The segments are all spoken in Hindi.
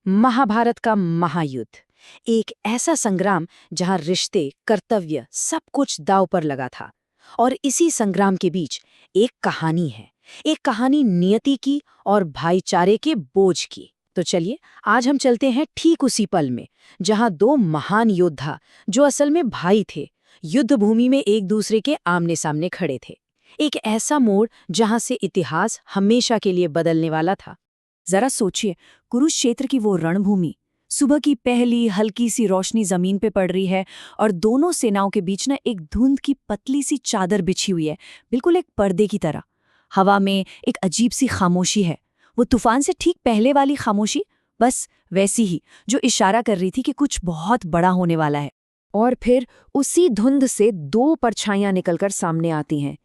महाभारत का महायुद्ध, एक ऐसा संग्राम जहां रिश्ते, कर्तव्य, सब कुछ दांव पर लगा था। और इसी संग्राम के बीच एक कहानी है, एक कहानी नियति की और भाईचारे के बोझ की। तो चलिए आज हम चलते हैं ठीक उसी पल में, जहां दो महान योद्धा, जो असल में भाई थे, युद्ध भूमि में एक दूसरे के आमने सामने खड़े थे। एक ऐसा मोड़ जहां से इतिहास हमेशा के लिए बदलने वाला था। जरा सोचिए, कुरुक्षेत्र की वो रणभूमि, सुबह की पहली हल्की सी रोशनी जमीन पे पड़ रही है और दोनों सेनाओं के बीच ना एक धुंध की पतली सी चादर बिछी हुई है, बिल्कुल एक पर्दे की तरह। हवा में एक अजीब सी खामोशी है, वो तूफान से ठीक पहले वाली खामोशी, बस वैसी ही जो इशारा कर रही थी कि कुछ बहुत बड़ा होने वाला है। और फिर उसी धुंध से दो परछाइयां निकलकर सामने आती हैं।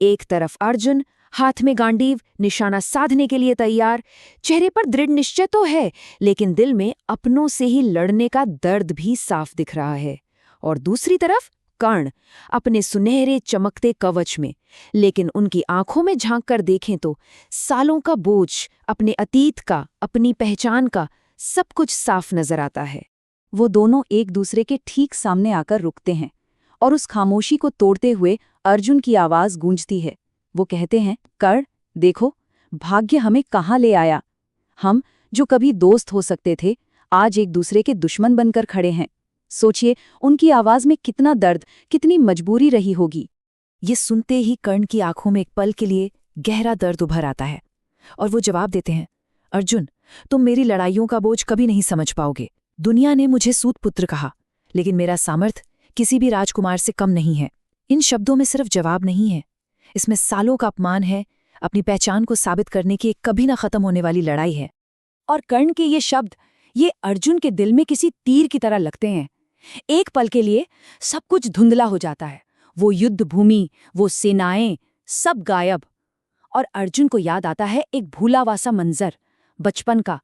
एक तरफ अर्जुन, हाथ में गांडीव, निशाना साधने के लिए तैयार। चेहरे पर दृढ़ निश्चय तो है, लेकिन दिल में अपनों से ही लड़ने का दर्द भी साफ दिख रहा है। और दूसरी तरफ कर्ण, अपने सुनहरे चमकते कवच में, लेकिन उनकी आंखों में झांक कर देखें तो सालों का बोझ, अपने अतीत का, अपनी पहचान का, सब कुछ साफ नजर आता है। वो दोनों एक दूसरे के ठीक सामने आकर रुकते हैं और उस खामोशी को तोड़ते हुए अर्जुन की आवाज गूंजती है। वो कहते हैं, कर्ण, देखो, भाग्य हमें कहाँ ले आया। हम जो कभी दोस्त हो सकते थे, आज एक दूसरे के दुश्मन बनकर खड़े हैं। सोचिए, उनकी आवाज में कितना दर्द, कितनी मजबूरी रही होगी। ये सुनते ही कर्ण की आंखों में एक पल के लिए गहरा दर्द उभर आता है और वो जवाब देते हैं, अर्जुन, तुम मेरी लड़ाइयों का बोझ कभी नहीं समझ पाओगे। दुनिया ने मुझे सूतपुत्र कहा, लेकिन मेरा सामर्थ्य किसी भी राजकुमार से कम नहीं है। इन शब्दों में सिर्फ जवाब नहीं है, इसमें सालों का अपमान है, अपनी पहचान को साबित करने की एक कभी ना खत्म होने वाली लड़ाई है। और कर्ण के ये शब्द, ये अर्जुन के दिल में किसी तीर की तरह लगते हैं। एक पल के लिए सब कुछ धुंधला हो जाता है, वो युद्ध भूमि, वो सेनाएं, सब गायब। और अर्जुन को याद आता है एक भूला हुआ सा मंजर, बचपन का,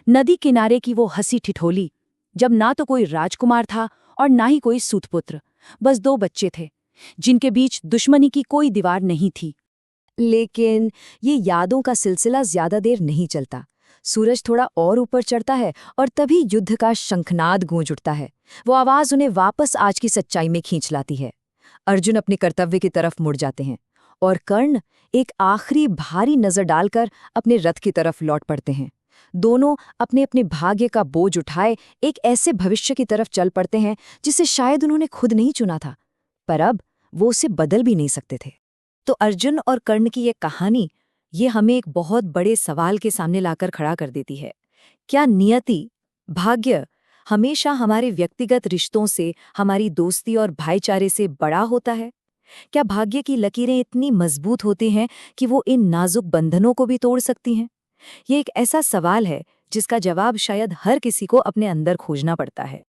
नदी किनारे की वो हंसी ठिठोली, जब ना तो कोई राजकुमार था और ना ही कोई सूतपुत्र, बस दो बच्चे थे जिनके बीच दुश्मनी की कोई दीवार नहीं थी। लेकिन ये यादों का सिलसिला ज्यादा देर नहीं चलता। सूरज थोड़ा और ऊपर चढ़ता है और तभी युद्ध का शंखनाद गूंज उठता है। वो आवाज उन्हें वापस आज की सच्चाई में खींच लाती है। अर्जुन अपने कर्तव्य की तरफ मुड़ जाते हैं और कर्ण एक आखिरी भारी नजर डालकर अपने रथ की तरफ लौट पड़ते हैं। दोनों अपने अपने भाग्य का बोझ उठाए एक ऐसे भविष्य की तरफ चल पड़ते हैं जिसे शायद उन्होंने खुद नहीं चुना था, पर अब वो उसे बदल भी नहीं सकते थे। तो अर्जुन और कर्ण की ये कहानी, ये हमें एक बहुत बड़े सवाल के सामने लाकर खड़ा कर देती है। क्या नियति, भाग्य हमेशा हमारे व्यक्तिगत रिश्तों से, हमारी दोस्ती और भाईचारे से बड़ा होता है? क्या भाग्य की लकीरें इतनी मजबूत होती हैं कि वो इन नाजुक बंधनों को भी तोड़ सकती हैं? ये एक ऐसा सवाल है जिसका जवाब शायद हर किसी को अपने अंदर खोजना पड़ता है।